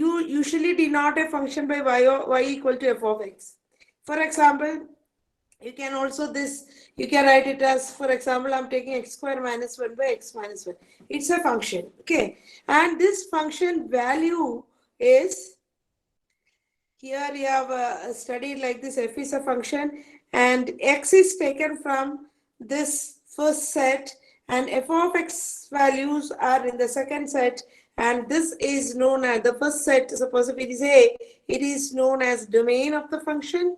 you usually denote a function by y equal to f of x. For example, you can also you can write it as, for example, I'm taking x square minus 1 by x minus 1. It's a function, okay? And this function value is, here you have studied like this, f is a function and x is taken from this first set and f of x values are in the second set, and this is known as the first set. Suppose if it is a, it is known as domain of the function,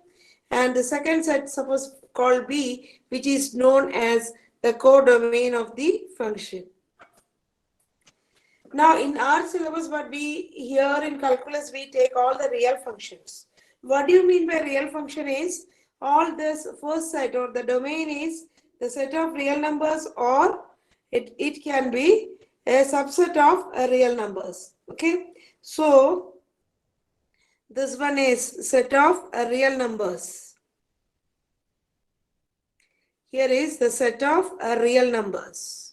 and the second set suppose called b, which is known as the codomain of the function. Now, in our syllabus, what we here in calculus, we take all the real functions. What do you mean by real function is, all this first set or the domain is the set of real numbers, or it can be a subset of real numbers. Okay. So, this one is set of real numbers. Here is the set of real numbers.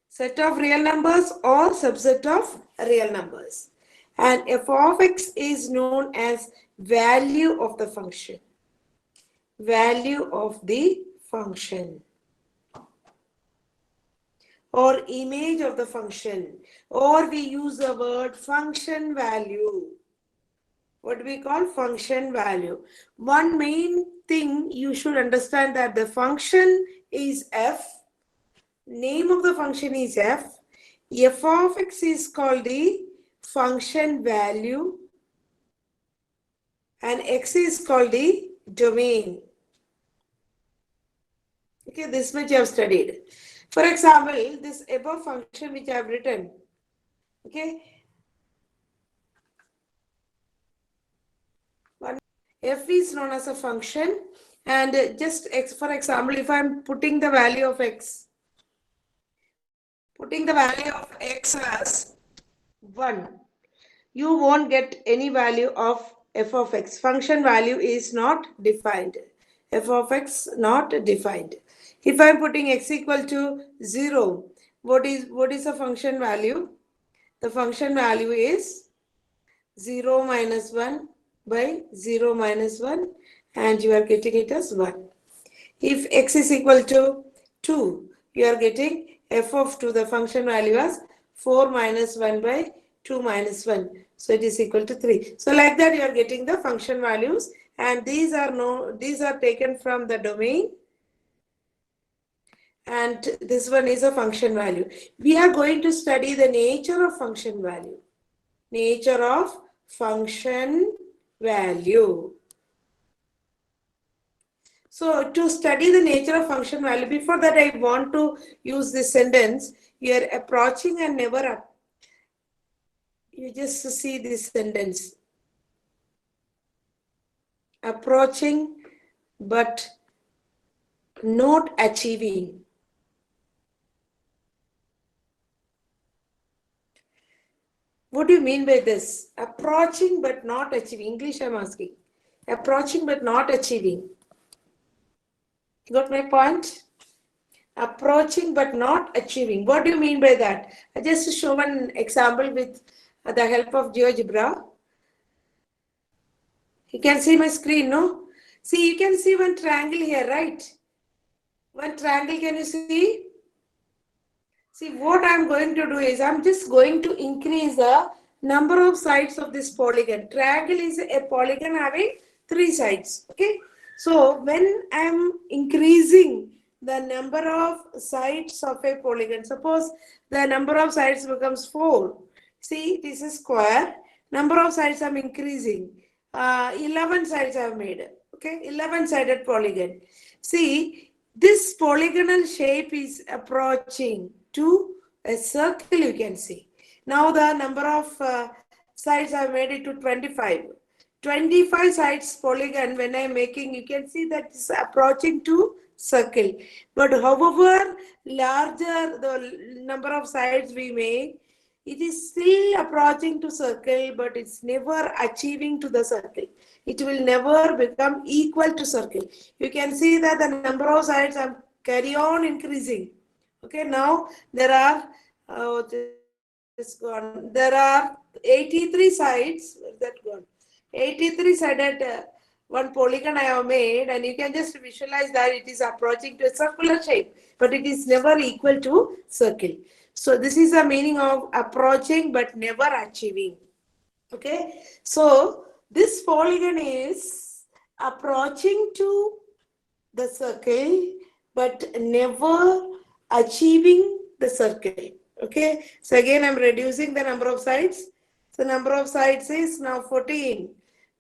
Set of real numbers or subset of real numbers. And f of x is known as value of the function. Value of the function. Or image of the function. Or we use the word function value. What do we call function value? One main thing you should understand, that the function is f. Name of the function is f. F of x is called the function value and x is called the domain. Okay, this much you have studied. For example, this above function which I have written, okay, f is known as a function, and just x, for example, if I am putting the value of x, putting the value of x as 1, you won't get any value of f of x. Function value is not defined. F of x not defined. If I'm putting x equal to 0, what is the function value? The function value is 0 minus 1 by 0 minus 1, and you are getting it as 1. If x is equal to 2, you are getting f of 2, the function value as 4 minus 1 by 2 minus 1. So it is equal to 3. So like that you are getting the function values, and these are taken from the domain, and this one is a function value. We are going to study the nature of function value. Nature of function value. So to study the nature of function value, before that I want to use this sentence. You are approaching and never up. You just see this sentence. Approaching but not achieving. What do you mean by this? Approaching but not achieving. English I'm asking. Approaching but not achieving. Got my point? Approaching but not achieving. What do you mean by that? I just show one example with the help of GeoGebra. You can see my screen, no? See, you can see one triangle here, right? One triangle, can you see? See, what I'm going to do is, I'm just going to increase the number of sides of this polygon. Triangle is a polygon having 3 sides, okay? So, when I'm increasing the number of sides of a polygon, suppose the number of sides becomes 4. See, this is square. Number of sides I'm increasing. 11 sides I've made, okay? 11-sided polygon. See, this polygonal shape is approaching to a circle, you can see. Now the number of sides I've made it to 25. 25 sides polygon when I'm making, you can see that it's approaching to circle. But however larger the number of sides we make, it is still approaching to circle, but it's never achieving to the circle. It will never become equal to circle. You can see that the number of sides carry on increasing. Okay, now there are is gone. There are 83 sides. Where's that gone? 83 sided one polygon I have made, and you can just visualize that it is approaching to a circular shape, but it is never equal to circle. So this is the meaning of approaching but never achieving. Okay, so this polygon is approaching to the circle but never achieving the circle. Okay, so again I'm reducing the number of sides. So number of sides is now 14.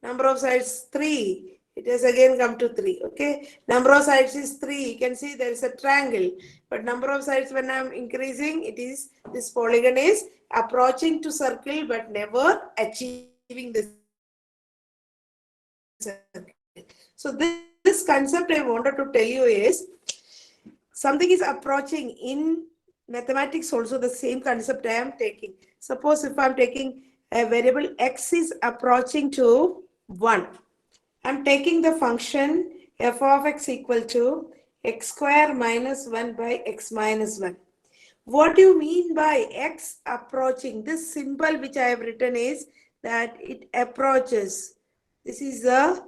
Number of sides 3. It has again come to 3. Okay, number of sides is 3. You can see there is a triangle, but number of sides when I'm increasing, it is this polygon is approaching to circle but never achieving the circle. So this concept I wanted to tell you is something is approaching. In mathematics also the same concept I am taking. Suppose if I'm taking a variable x is approaching to 1. I'm taking the function f of x equal to x square minus 1 by x minus 1. What do you mean by x approaching? This symbol which I have written is that it approaches. This is the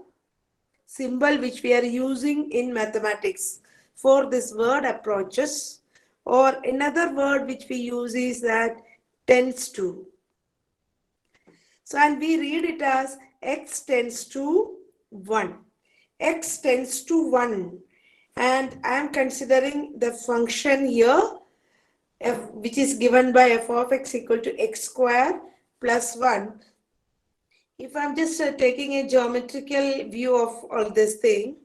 symbol which we are using in mathematics for this word approaches, or another word which we use is that tends to. So, and we read it as x tends to 1. X tends to 1, and I am considering the function here f, which is given by f of x equal to x square plus 1. If I'm just taking a geometrical view of all this thing,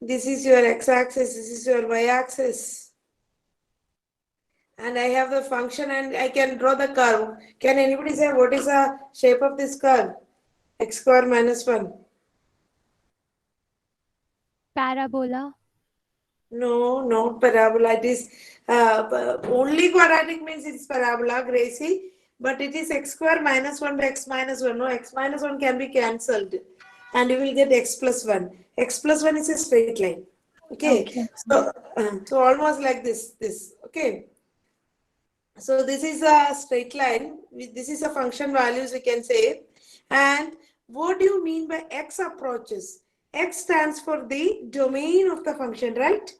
this is your x-axis, this is your y-axis, and I have the function and I can draw the curve. Can anybody say what is the shape of this curve? X square minus 1. Parabola. No, not parabola. It is only quadratic means it's parabola, Gracie. But it is x square minus 1 by x minus 1. No, x minus 1 can be cancelled. And you will get x plus 1. X plus 1 is a straight line. Okay. So almost like this. Okay. So this is a straight line. This is a function values we can say. And what do you mean by x approaches? X stands for the domain of the function, right?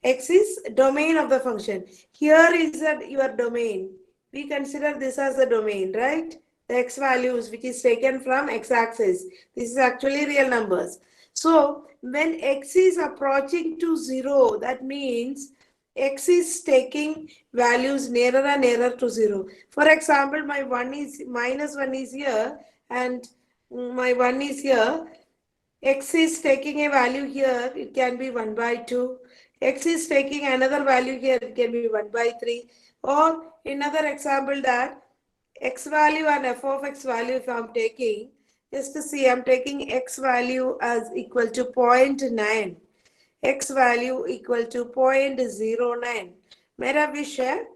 X is domain of the function. Here is your domain. We consider this as the domain, right? The x values which is taken from x-axis. This is actually real numbers. So when x is approaching to 0, that means x is taking values nearer and nearer to 0. For example, my 1 is minus 1 is here and my 1 is here. X is taking a value here, it can be 1 by 2. X is taking another value here, it can be 1 by 3. Or another example that x value and f of x value if I am taking, just to see, I am taking x value as equal to 0.9. X value equal to 0.09. Mera wish hai?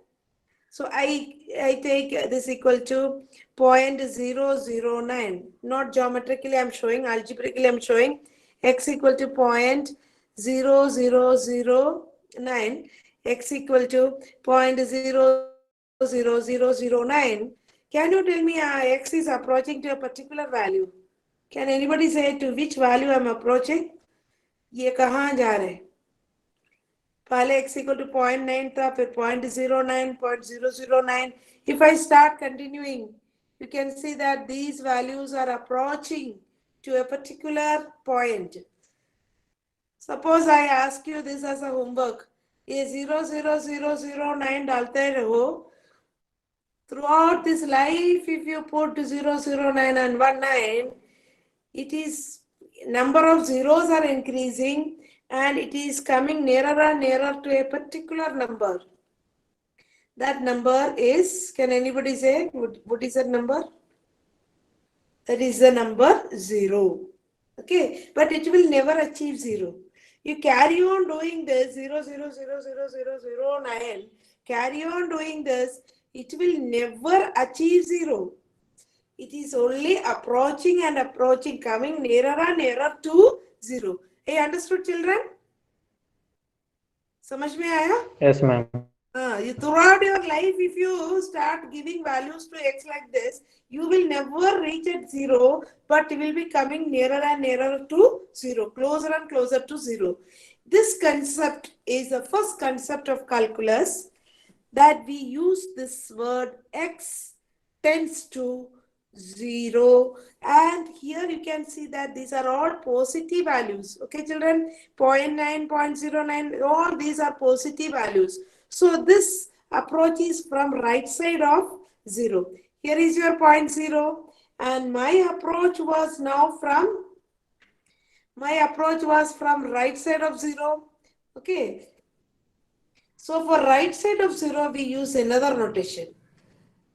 So I take this equal to 0.009. Not geometrically I'm showing, algebraically I'm showing x equal to 0.00009, x equal to 0.000009. Can you tell me x is approaching to a particular value? Can anybody say to which value I'm approaching? ये कहाँ जा रहे हैं? पहले x equal to 0.9 था, फिर 0.09, 0.009. If I start continuing, you can see that these values are approaching to a particular point. Suppose I ask you this as a homework. ये 0.00009 डालते रहो. Throughout this life, if you put 0.009 and 19, it is number of zeros are increasing and it is coming nearer and nearer to a particular number. That number is, can anybody say what is that number? That is the number 0. Okay, but it will never achieve 0. You carry on doing this 0.0000009, carry on doing this, it will never achieve 0. It is only approaching and approaching, coming nearer and nearer to 0. Hey, understood, children? समझ में आया? Yes, ma'am. You throughout your life, if you start giving values to x like this, you will never reach at 0, but you will be coming nearer and nearer to 0, closer and closer to 0. This concept is the first concept of calculus that we use this word x tends to 0, and here you can see that these are all positive values. Okay, children, 0.9, 0.09, all these are positive values. So this approach is from right side of 0. Here is your 0.0, and my approach was from right side of 0. Okay, so for right side of 0, we use another notation.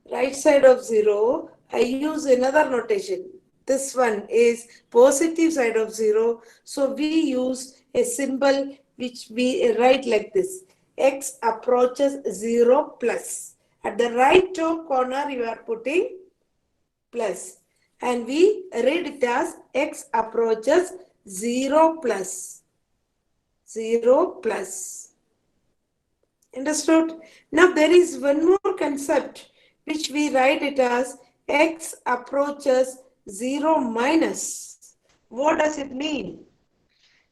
Right side of 0, I use another notation. This one is positive side of 0. So we use a symbol which we write like this. X approaches 0 plus. At the right top corner, you are putting plus. And we read it as x approaches 0 plus. 0 plus. Understood? Now there is one more concept which we write it as x approaches 0 minus. What does it mean?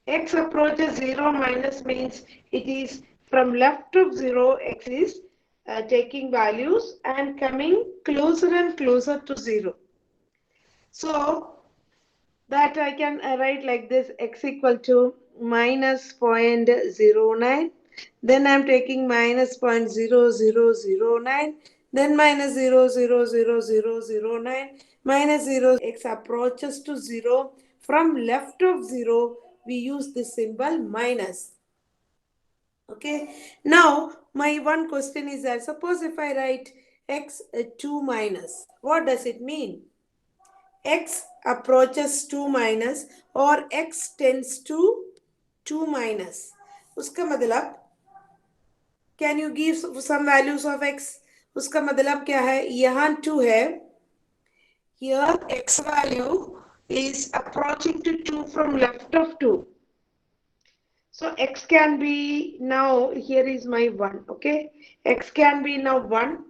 X approaches 0 minus means it is from left of 0, x is taking values and coming closer and closer to 0. So that I can write like this, x equal to minus 0.09. Then I'm taking minus 0.0009, then minus 0.00009, minus 0. X approaches to 0. From left of 0, we use this symbol minus. Okay. Now, my one question is that suppose if I write x 2 minus, what does it mean? X approaches 2 minus or x tends to 2 minus. उसका मतलब can you give some values of x? उसका मतलब क्या है? यहाँ 2 है. Here x value is approaching to 2 from left of 2. So x can be now, here is my 1. Okay. X can be now 1.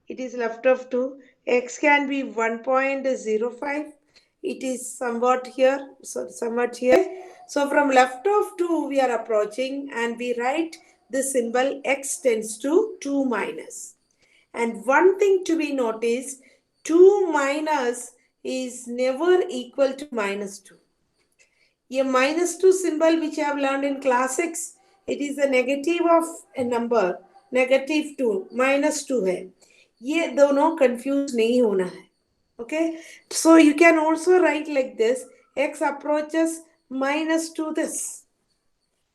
It is left of 2. X can be 1.05. It is somewhat here. So somewhat here. So from left of 2 we are approaching and we write the symbol x tends to 2 minus. And one thing to be noticed, 2 minus is never equal to minus 2. A minus 2 symbol which I have learned in class 6, it is a negative of a number, negative 2, minus 2 है. ये दोनों confuse नहीं होना है. Okay, so you can also write like this, x approaches minus 2 this.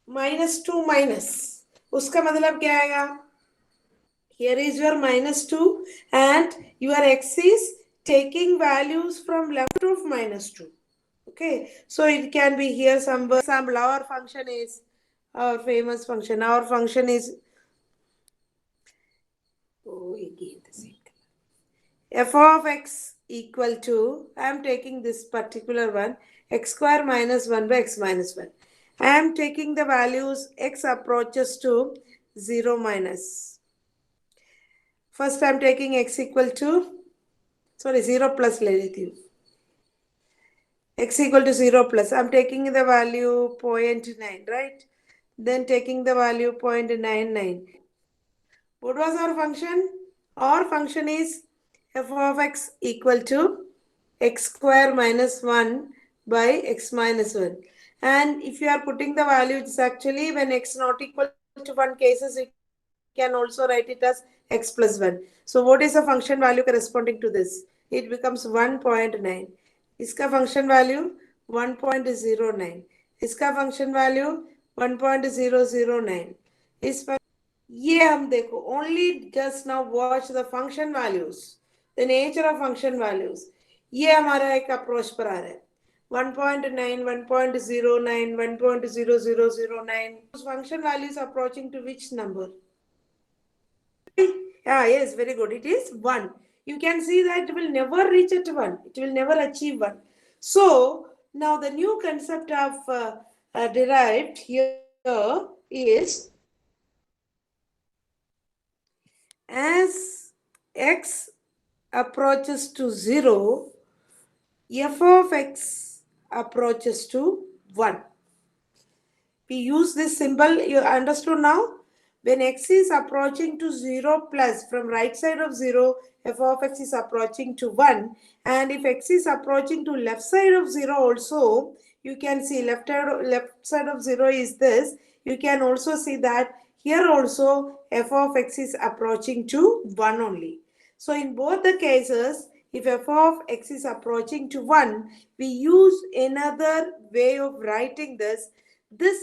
Minus 2 minus. उसका मतलब क्या आएगा? Here is your minus 2 and your x is taking values from left of minus 2. Okay, so it can be here somewhere. Example, our function is our famous function. Our function is again the same. F of x equal to, I am taking this particular one, x square minus 1 by x minus 1. I am taking the values x approaches to 0 minus. First I am taking x equal to, 0 plus ले लेती हूँ. X equal to 0 plus. I'm taking the value 0.9, right? Then taking the value 0.99. What was our function? Our function is f of x equal to x square minus 1 by x minus 1. And if you are putting the value, it's actually when x not equal to 1 cases, you can also write it as x plus 1. So what is the function value corresponding to this? It becomes 1.9. इसका function value 1.09. इसका function value 1.009. इस ये हम देखो, only just now watch the function values, the nature of function values. ये हमारा एक approach पर आ रहा है. 1.9, 1.09, 1.0009. Those function values approaching to which number? Yeah, yes, very good. It is 1. You can see that it will never reach at 1. It will never achieve 1. So, now the new concept of derived here is as x approaches to 0, f of x approaches to 1. We use this symbol, you understood now? When x is approaching to 0 plus, from right side of 0, f of x is approaching to 1. And if x is approaching to left side of 0 also, you can see left side of 0 is this. You can also see that here also f of x is approaching to 1 only. So in both the cases, if f of x is approaching to 1, we use another way of writing this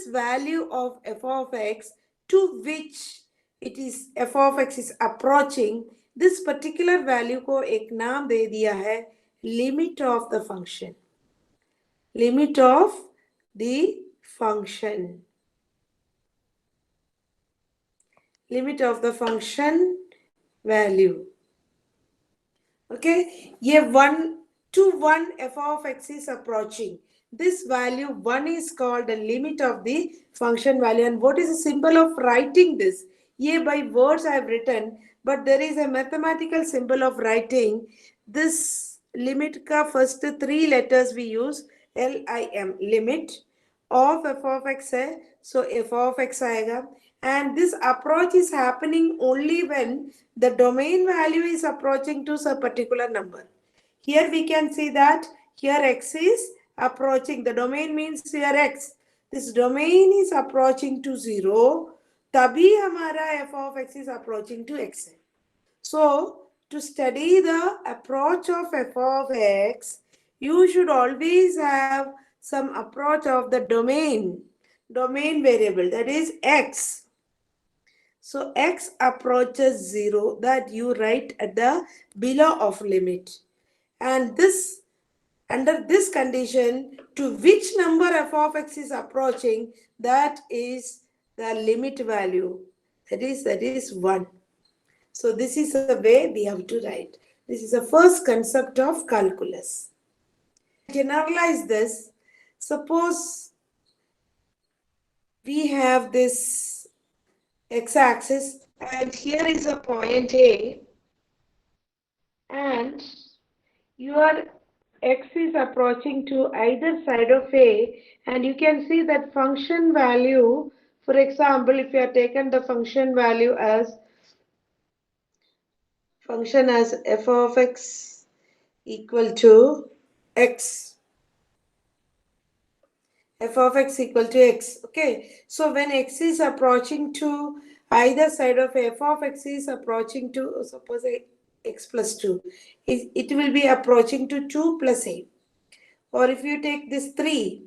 value of f of x to which it is f of x is approaching, this particular value को एक नाम दे दिया है limit of the function. Limit of the function. Limit of the function value. Okay, ये 1 to 1 f of x is approaching. This value 1 is called the limit of the function value. And what is the symbol of writing this? Ye by words I have written, but there is a mathematical symbol of writing. This limit ka first 3 letters we use, LIM, limit of f of x hai, so f of x aayega. And this approach is happening only when the domain value is approaching to a particular number. Here we can see that here x is approaching, the domain means here x. This domain is approaching to 0, तभी हमारा f of x is approaching to x. So to study the approach of f of x, you should always have some approach of the domain variable, that is x. So x approaches 0, that you write at the below of limit. And this, under this condition, to which number f of x is approaching, that is the limit value. That is 1. So this is the way we have to write. This is the first concept of calculus. Generalize this. Suppose we have this x-axis and here is a point A and your x is approaching to either side of A, and you can see that function value, for example, if you have taken the function value as f of x equal to x, f of x equal to x. Okay, so when x is approaching to either side of f of x is approaching to, suppose x plus 2, it will be approaching to 2 plus a. Or if you take this 3,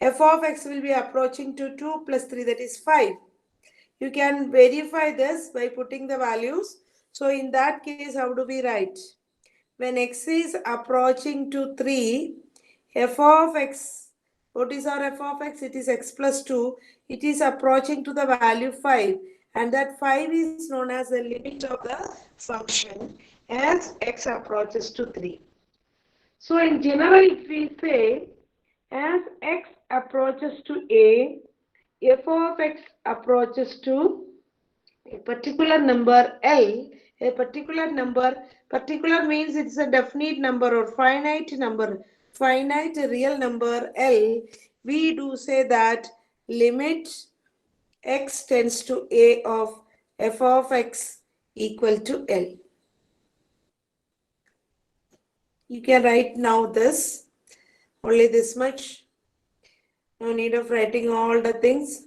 f of x will be approaching to 2 plus 3, that is 5. You can verify this by putting the values. So in that case, how do we write? When x is approaching to 3, f of x, what is our f of x? It is x plus 2. It is approaching to the value 5. And that 5 is known as the limit of the function as x approaches to 3. So in general, if we say as x approaches to a, f of x approaches to a particular number L, a particular number, particular means it's a definite number or finite number, finite real number L, we do say that limit x tends to a of f of x equal to L. You can write now this, only this much. No need of writing all the things.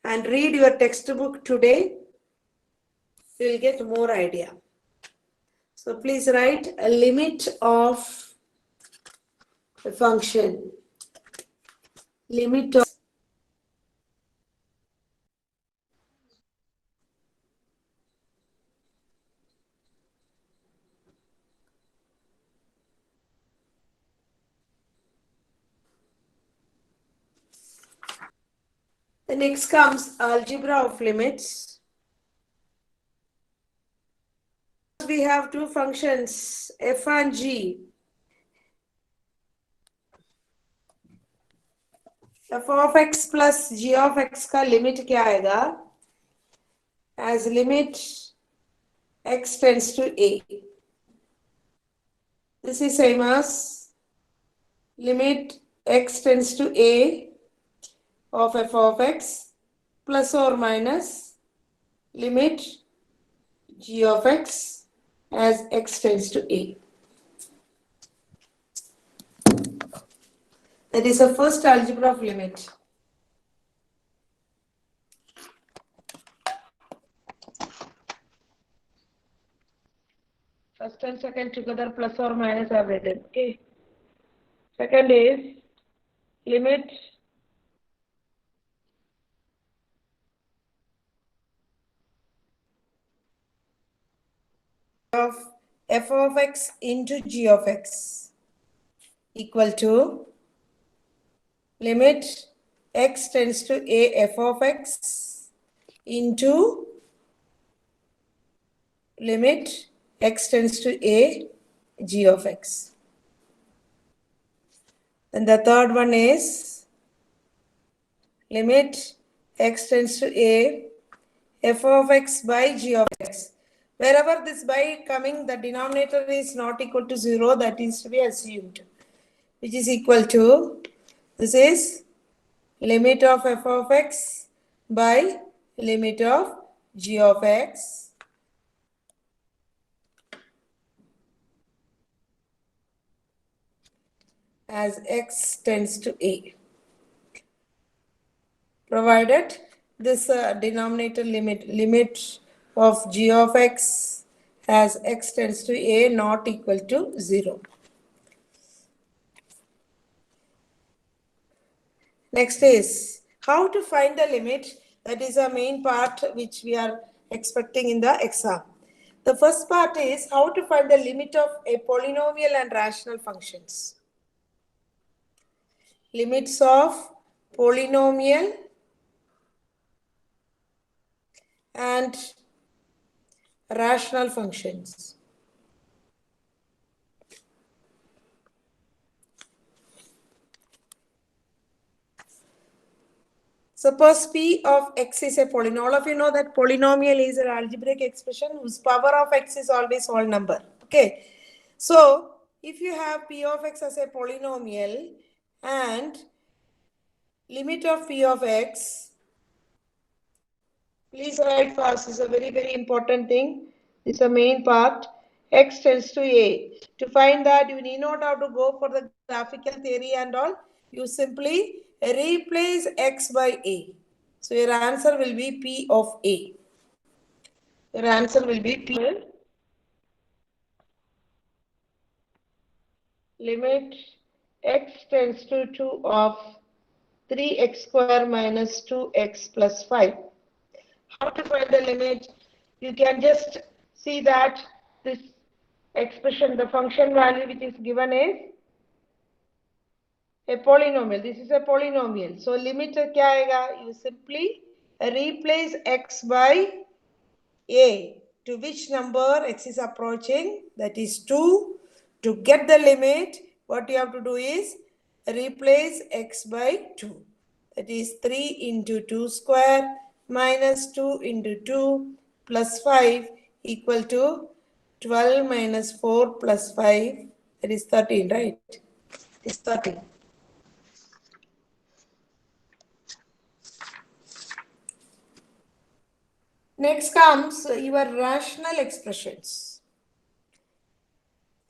And read your textbook today. You will get more idea. So please write a limit of the function. Limit of the next comes algebra of limits. We have two functions, f and g. f of x plus g of x का limit क्या आएगा? As limit x tends to a. This is same as limit x tends to a of f of x plus or minus limit g of x as x tends to a. That is the first algebra of limit. First and second together plus or minus are written. Okay. Second is limit of f of x into g of x equal to limit x tends to a f of x into limit x tends to a g of x. And the third one is limit x tends to a f of x by g of x. Wherever this by coming, the denominator is not equal to 0, that is to be assumed, which is equal to, this is limit of f of x by limit of g of x as x tends to a. Provided this denominator limit of g of x as x tends to a not equal to 0. Next is how to find the limit. That is a main part which we are expecting in the exam. The first part is how to find the limit of a polynomial and rational functions. Limits of polynomial and rational functions. Suppose P of x is a polynomial. All of you know that polynomial is an algebraic expression whose power of x is always whole number. Okay. So, if you have P of x as a polynomial and limit of P of x, please write fast. This is a very important thing. This is the main part. X tends to a. To find that, you need not have to go for the graphical theory and all. You simply replace x by a. So your answer will be P of a. Your answer will be P. Limit x tends to 2 of 3x square minus 2x plus 5. How to find the limit? You can just see that this expression, the function value which is given is a polynomial. This is a polynomial. So limit क्या आएगा? You simply replace x by a. To which number x is approaching? That is 2. To get the limit, what you have to do is replace x by 2. That is 3 into 2 square minus 2 into 2 plus 5 equal to 12 minus 4 plus 5. That is 13, right? It's 13. Next comes your rational expressions.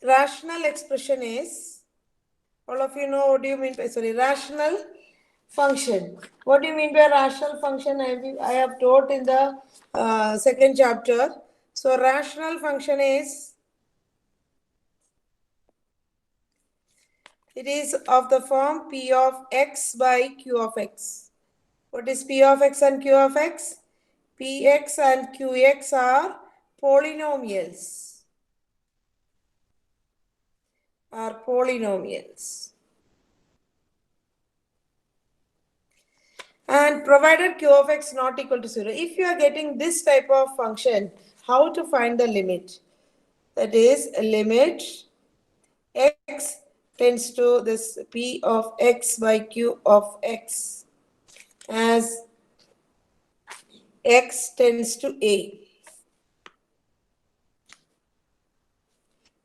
Rational expression is, all of you know what do you mean by, rational function. What do you mean by rational function? I have taught in the second chapter. So rational function is, it is of the form P of x by Q of x. What is P of x and Q of x? Px and Qx are polynomials. And provided Q of x not equal to 0. If you are getting this type of function, how to find the limit? That is limit x tends to this P of x by Q of x as x tends to a.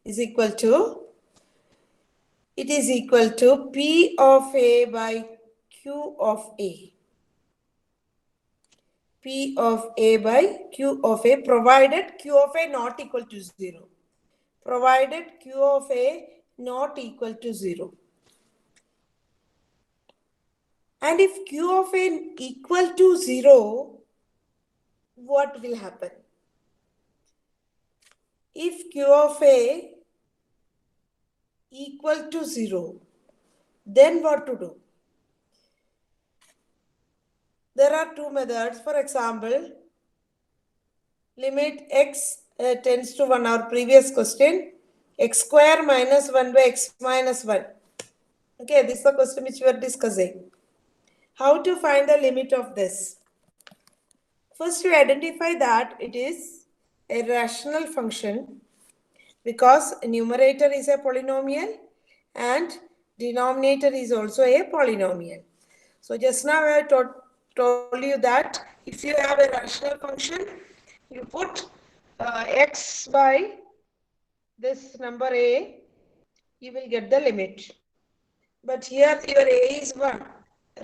is equal to, it is equal to P of A by Q of A. P of A by Q of A, provided Q of A not equal to 0. Provided Q of A not equal to 0. And if Q of A equal to 0, what will happen? If Q of A equal to 0, then what to do? There are two methods. For example, limit x tends to 1, our previous question, x square minus 1 by x minus 1. Okay, this is the question which we are discussing. How to find the limit of this? First, we identify that it is a rational function because numerator is a polynomial and denominator is also a polynomial. So just now I told you that if you have a rational function, you put x by this number a, you will get the limit. But here your a is 1,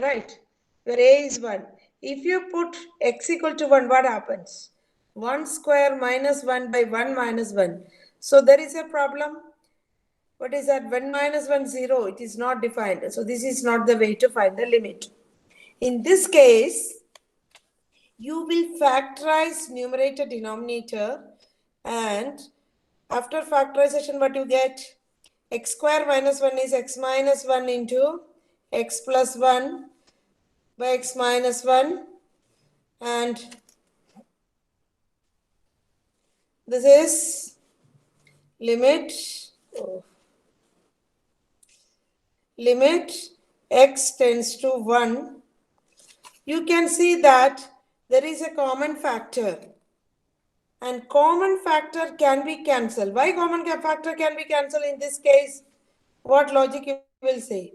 right? Your a is 1. If you put x equal to 1, what happens? 1 square minus 1 by 1 minus 1. So there is a problem. What is that? 1 minus 1, 0. It is not defined. So this is not the way to find the limit. In this case, you will factorize numerator denominator, and after factorization what you get? X square minus 1 is x minus 1 into x plus 1 by x minus 1, and this is limit x tends to 1. You can see that there is a common factor, and common factor can be cancelled. Why common factor can be cancelled in this case? What logic you will say?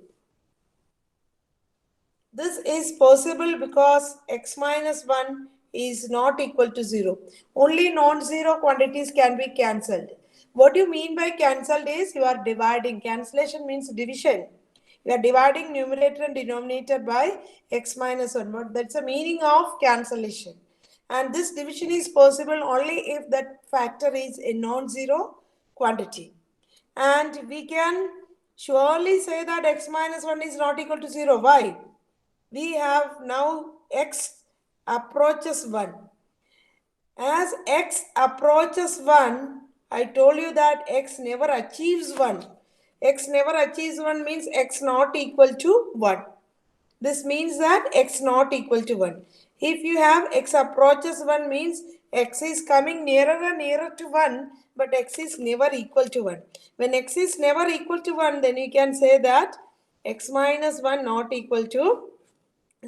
This is possible because x minus 1 is not equal to 0. Only non-zero quantities can be cancelled. What you mean by cancelled is you are dividing. Cancellation means division. You are dividing numerator and denominator by x minus 1. But that's the meaning of cancellation. And this division is possible only if that factor is a non-zero quantity. And we can surely say that x minus 1 is not equal to 0. Why? We have now x approaches 1. As x approaches 1, I told you that x never achieves 1. X never achieves 1 means x not equal to 1. This means that x not equal to 1. If you have x approaches 1 means x is coming nearer and nearer to 1, but x is never equal to 1. When x is never equal to 1, then you can say that x minus 1 not equal to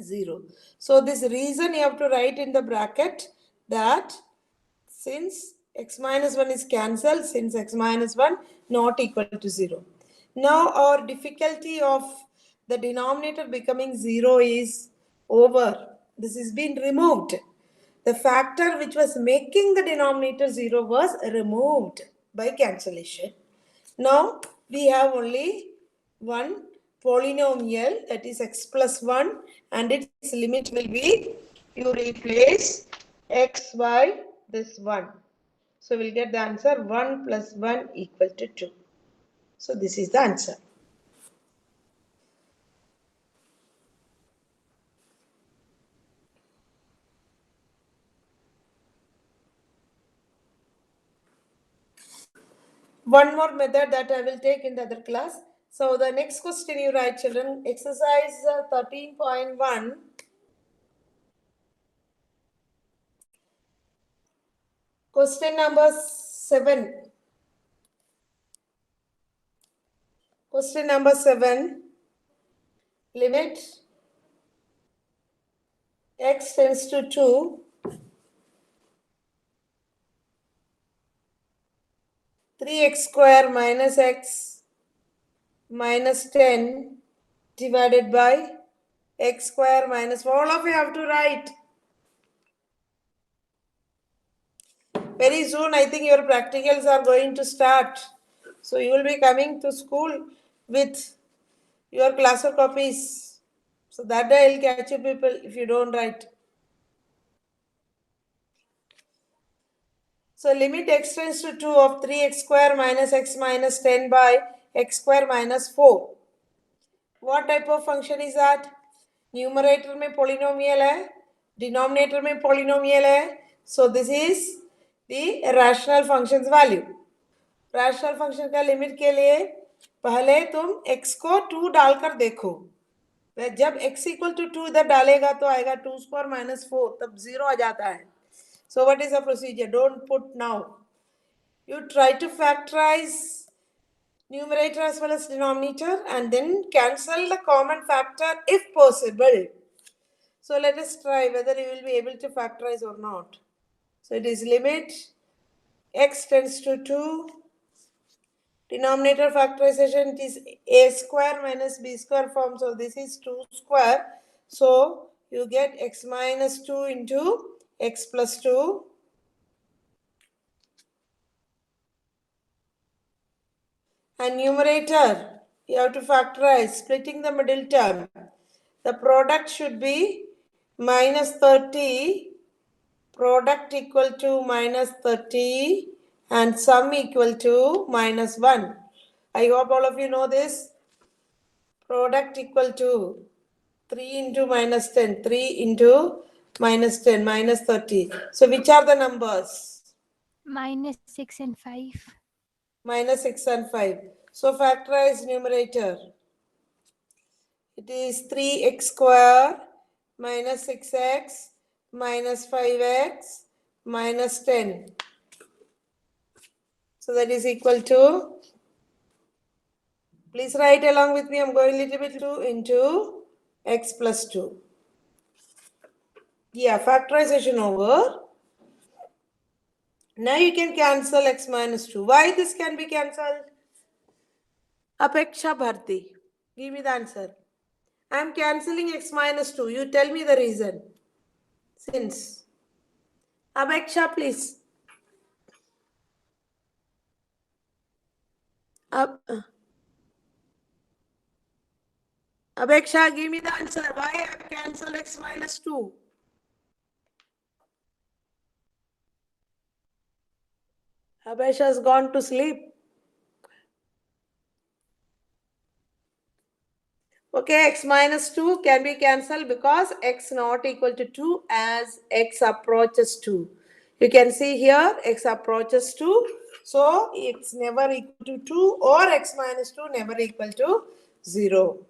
0. So this reason you have to write in the bracket that since x minus 1 is cancelled, since x minus 1 not equal to 0. Now our difficulty of the denominator becoming 0 is over. This is been removed. The factor which was making the denominator 0 was removed by cancellation. Now we have only one polynomial, that is x plus 1, and its limit will be, you replace x by this 1. So we'll get the answer 1 plus 1 equal to 2. So this is the answer. One more method that I will take in the other class. So the next question you write, children, exercise 13.1. Question number 7. Question number 7. Limit x tends to 2. 3x square minus x minus 10 divided by x square minus 4. All of you have to write. Very soon, I think your practicals are going to start. So you will be coming to school with your class copies. So that day I'll catch you people if you don't write. So limit x tends to 2 of 3x square minus x minus 10 by x square minus 4. What type of function is that? Numerator में polynomial है, denominator में polynomial है. So this is the rational functions value. Rational function का limit के लिए पहले तुम x को 2 डालकर देखो. जब x इक्वल टू 2 इधर डालेगा तो आएगा 2 स्क्वायर माइनस 4, तब 0 आ जाता है. So what is the procedure? Don't put now. You try to factorize numerator as well as denominator and then cancel the common factor if possible. So let us try whether you will be able to factorize or not. So it is limit x tends to 2. Denominator factorization, it is a square minus b square form. So this is 2 square. So you get x minus 2 into x plus 2. And numerator, you have to factorize, splitting the middle term. The product should be minus 30, product equal to minus 30, and sum equal to minus 1. I hope all of you know this. Product equal to 3 into minus 10, 3 into minus 10, minus 30. So which are the numbers? -6 and 5. Minus 6 and 5. So factorize numerator. It is 3x square minus 6x minus 5x minus 10. So that is equal to, please write along with me, I'm going a little bit 2 into x plus 2. Yeah, factorization over. Now you can cancel x minus 2. Why this can be cancelled? Apeksha Bharti, give me the answer. I am cancelling x minus 2. You tell me the reason. Since. Apeksha, please. Apeksha, give me the answer. Why I have cancelled x minus 2? Apeksha has gone to sleep. Okay, x minus 2 can be cancelled because x not equal to 2 as x approaches 2. You can see here x approaches 2. So it's never equal to 2 or x minus 2 never equal to 0.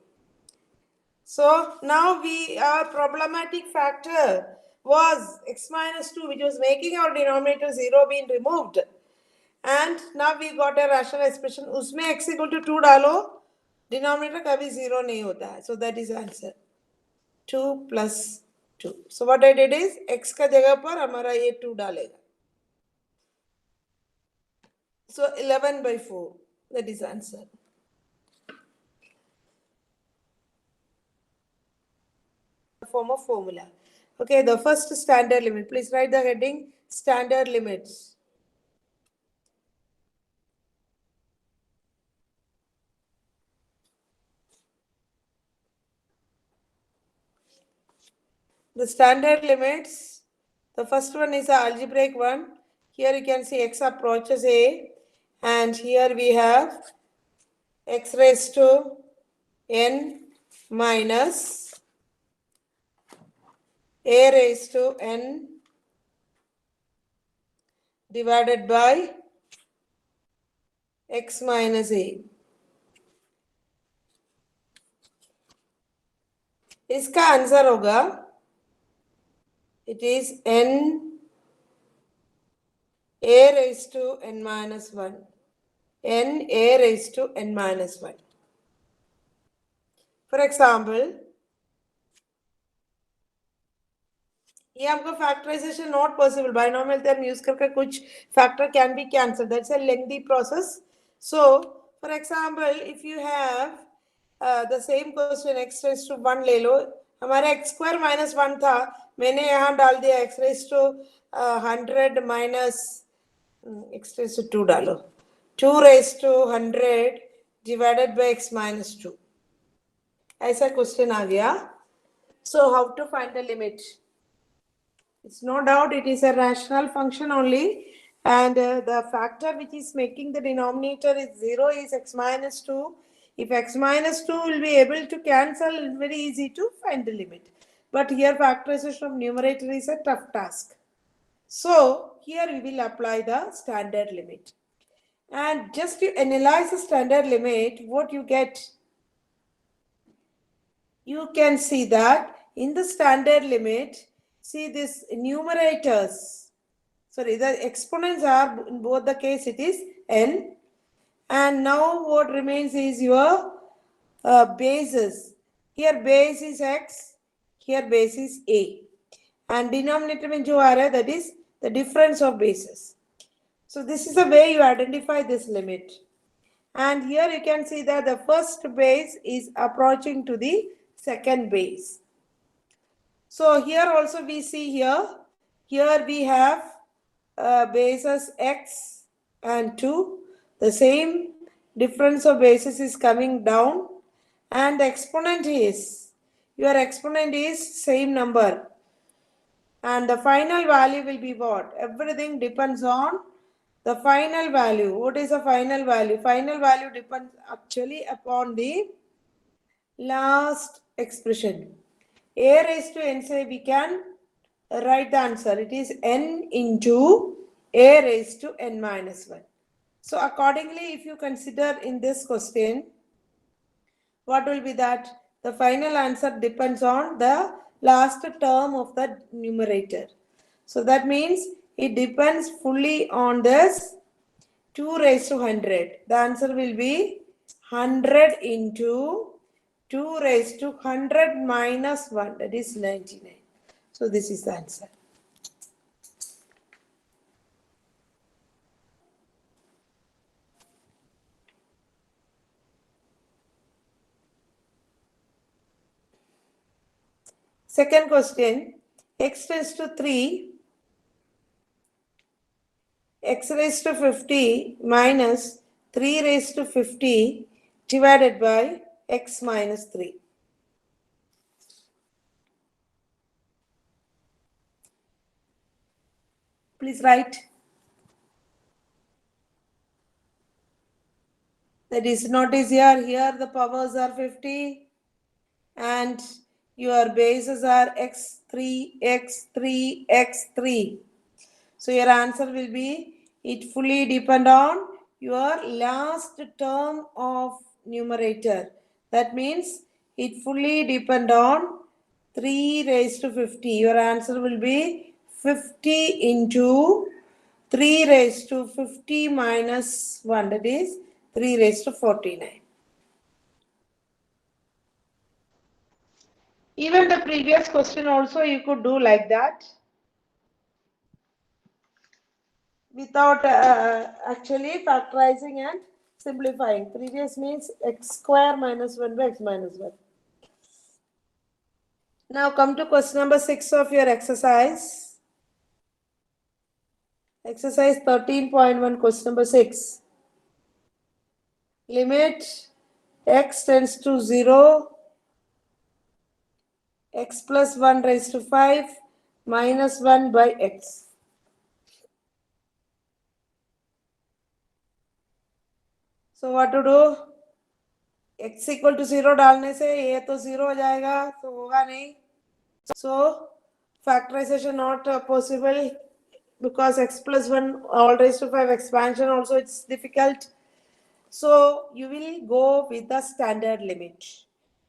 So now our problematic factor was x minus 2, which was making our denominator 0 being removed. And now we got a rational expression. उसमें x equal to 2 डालो, denominator कभी 0 नहीं होता है. So that is answer. 2 plus 2. So what I did is x का जगह पर हमारा ये 2 डालेगा. So 11 by 4. That is answer. Form of formula. Okay, the first standard limit. Please write the heading standard limits. The standard limits, the first one is the algebraic one. Here you can see x approaches a, and here we have x raised to n minus a raised to n divided by x minus a. इसका answer होगा, it is n a raised to n minus 1. n a raised to n minus 1. For example, ये हमको factorization not possible. Binomial term use करके कुछ factor can be cancelled. That's a lengthy process. So, for example, if you have the same question x raised to 1 ले लो, हमारा x square minus 1 था, मैंने यहाँ डाल दिया x raised to 100 minus x raised to 2 डालो. 2 raised to 100 divided by x minus 2. ऐसा question आ गया. So how to find the limit? It's no doubt it is a rational function only, and the factor which is making the denominator is 0 is x minus 2. If x minus 2 will be able to cancel, it's very easy to find the limit. But here factorization of numerator is a tough task. So here we will apply the standard limit. And just to analyze the standard limit, what you get, you can see that in the standard limit, see this numerators, sorry, the exponents are, in both the case it is n, and now what remains is your bases. Here base is x, here base is a, and denominator mein jo aa raha hai, that is the difference of bases. So this is the way you identify this limit. And here you can see that the first base is approaching to the second base. So here also we see here we have bases x and 2. The same difference of bases is coming down, and the exponent is, your exponent is same number. And the final value will be what? Everything depends on the final value. What is the final value? Final value depends actually upon the last expression. A raised to n, say we can write the answer. It is n into a raised to n minus 1. So accordingly, if you consider in this question, what will be that? The final answer depends on the last term of the numerator. So that means it depends fully on this 2 raised to 100. The answer will be 100 into 2 raised to 100 minus 1, that is 99. So this is the answer. Second question, x tends to 3, x raised to 50 minus 3 raised to 50 divided by x minus 3. Please write. That is, notice here the powers are 50 and your bases are x3, x3, x3. So your answer will be, it fully depend on your last term of numerator. That means it fully depend on 3 raised to 50. Your answer will be 50 into 3 raised to 50 minus 1. That is 3 raised to 49. Even the previous question also you could do like that, without actually factorizing and simplifying. Previous means x square minus 1 by x minus 1. Now come to question number 6 of your exercise. Exercise 13.1, question number 6. Limit x tends to 0, x plus 1 raised to 5 minus 1 by x. So what to do? x equal to 0 डालने से ये तो 0 हो जाएगा, तो होगा नहीं. So factorization not possible, because x plus 1 all raised to 5 expansion also it's difficult. So you will go with the standard limit.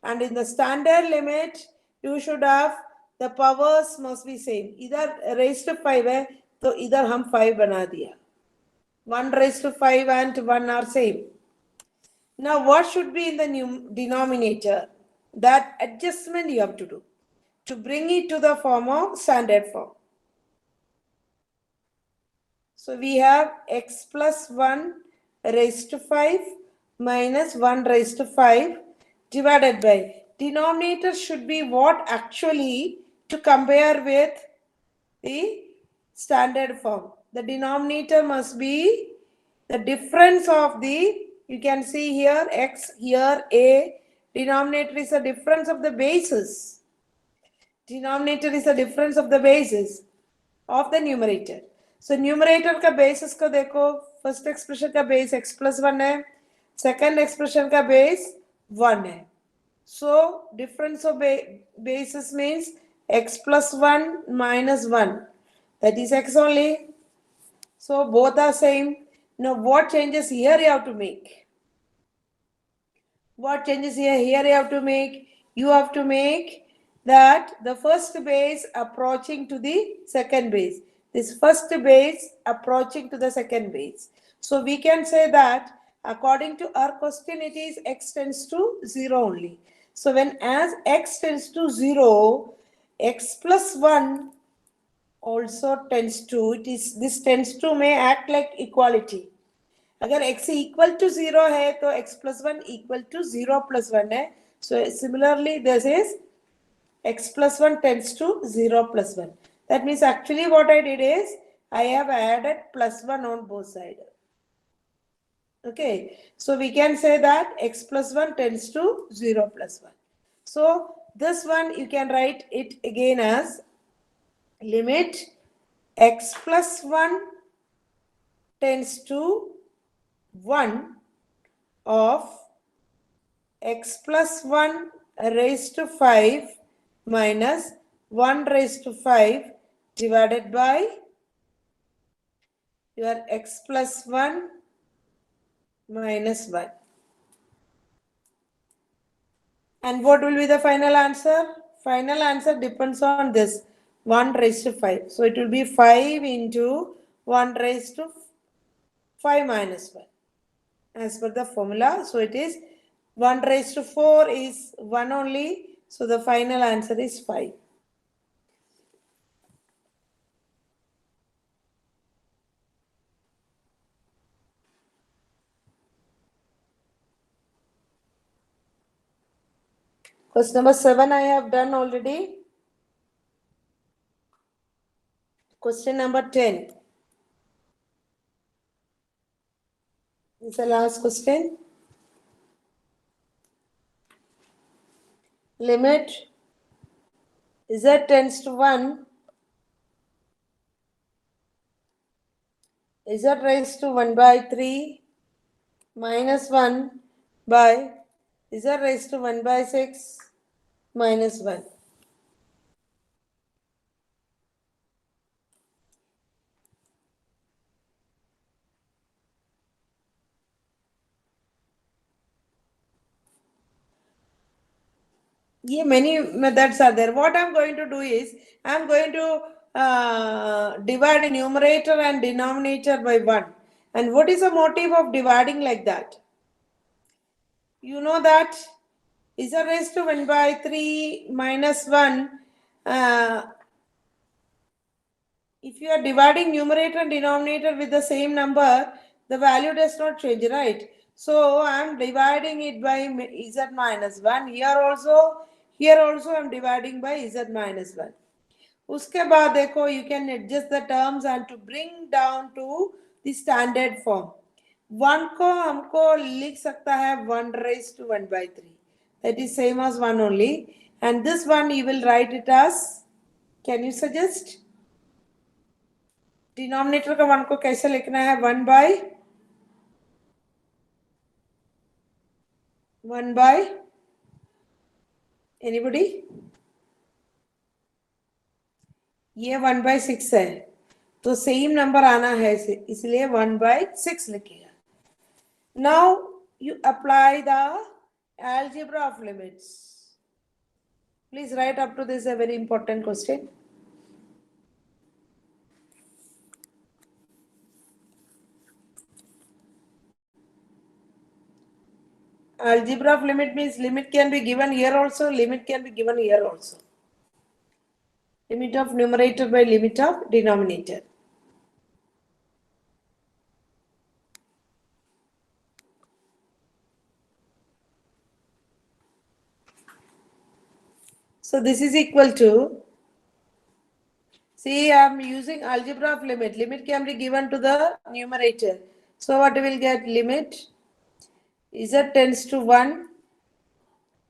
And in the standard limit, you should have the powers must be same. Either raised to 5 है, तो इधर हम 5 बना दिया. 1 raised to 5 and 1 are same. Now what should be in the denominator? That adjustment you have to do to bring it to the form of standard form. So we have x plus 1 raised to 5 minus 1 raised to 5 divided by, denominator should be what actually to compare with the standard form. The denominator must be The difference of the, you can see here x, here a, denominator is the difference of the bases. Denominator is the difference of the bases of the numerator. So numerator का basis को देखो, first expression का base x plus 1 है, second expression का base 1 है. So difference of bases means x plus 1 minus 1. That is x only. So both are same. Now what changes here you have to make? What changes here? Here you have to make. You have to make that the first base approaching to the second base. This first base approaching to the second base. So we can say that according to our question, it is x tends to 0 only. So when as x tends to 0, x plus 1 also tends to, it is, this tends to may act like equality. अगर x equal to 0 है तो x plus 1 equal to 0 plus 1 है. So similarly this is x plus 1 tends to 0 plus 1. That means actually what I did is I have added plus 1 on both sides. Okay, so we can say that x plus 1 tends to 0 plus 1. So this one you can write it again as limit x plus 1 tends to 1 of x plus 1 raised to 5 minus 1 raised to 5 divided by your x plus 1 minus 1. And what will be the final answer? Final answer depends on this 1 raised to 5. So it will be 5 into 1 raised to 5 minus 1 as per the formula. So it is 1 raised to 4 is 1 only. So the final answer is 5. Question number 7 I have done already. Question number 10. This is the last question. Limit z tends to 1, z raised to 1 by 3 minus 1 by z raised to 1 by 6 minus 1. Yeah, many methods are there. What I'm going to do is, I'm going to divide a numerator and denominator by 1. And what is the motive of dividing like that? You know that z raised to 1 by 3 minus 1, if you are dividing numerator and denominator with the same number, the value does not change, right? So I am dividing it by z minus 1. Here also I am dividing by z minus 1. उसके बाद देखो, you can adjust the terms and to bring down to the standard form. 1 को हमको लिख सकता है 1 raised to 1 by 3. That is same as 1 only. And this one you will write it as, can you suggest? Denominator का 1 को कैसे लिखना है? 1 by anybody? ये 1 by 6 है तो सेम नंबर आना है इसलिए 1 by 6 लिखेगा. Now you apply the algebra of limits. Please write up to this a very important question. Algebra of limit means limit can be given here also, limit can be given here also. Limit of numerator by limit of denominator. So this is equal to, see I am using algebra of limit. Limit can be given to the numerator. So what will get? Limit z tends to 1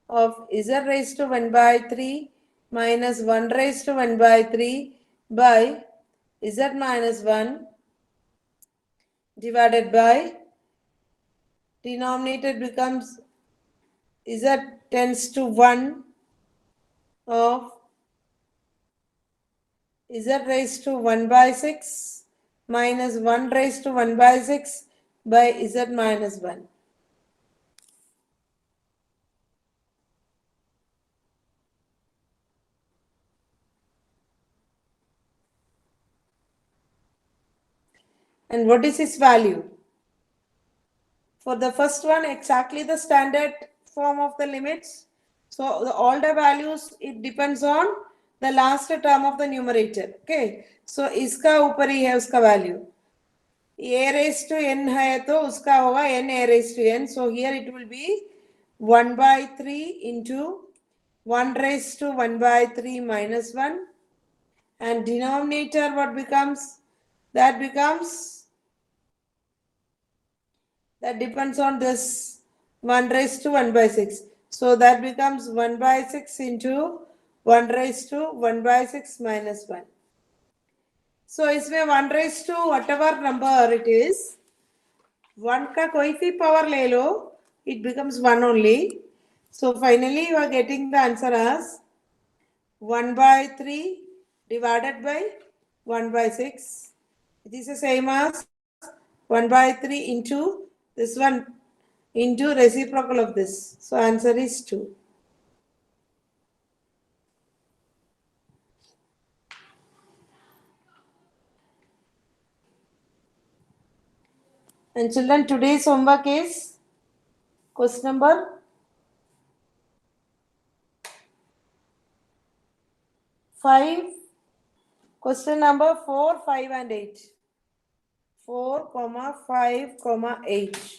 of z raised to 1 by 3 minus 1 raised to 1 by 3 by z minus 1 divided by denominator becomes z tends to 1 of z raised to 1 by 6 minus 1 raised to 1 by 6 by z minus 1. And what is its value? For the first one, exactly the standard form of the limits. So all the values, it depends on the last term of the numerator. Okay. So इसका ऊपर ही है उसका value. A raised to n है तो उसका होगा n a raised to n. So here it will be 1 by 3 into 1 raised to 1 by 3 minus 1. And denominator what becomes? That depends on this 1 raised to 1 by 6. So that becomes 1 by 6 into 1 raised to 1 by 6 minus 1. So इसमें 1 raised to whatever number it is, 1 का कोई भी power ले लो, it becomes 1 only. So finally you are getting the answer as 1 by 3 divided by 1 by 6. It is the same as 1 by 3 into this one into reciprocal of this. So answer is 2. And children, today's homework is question number 5, question number 4, 5 and 8. 4, 5, 8.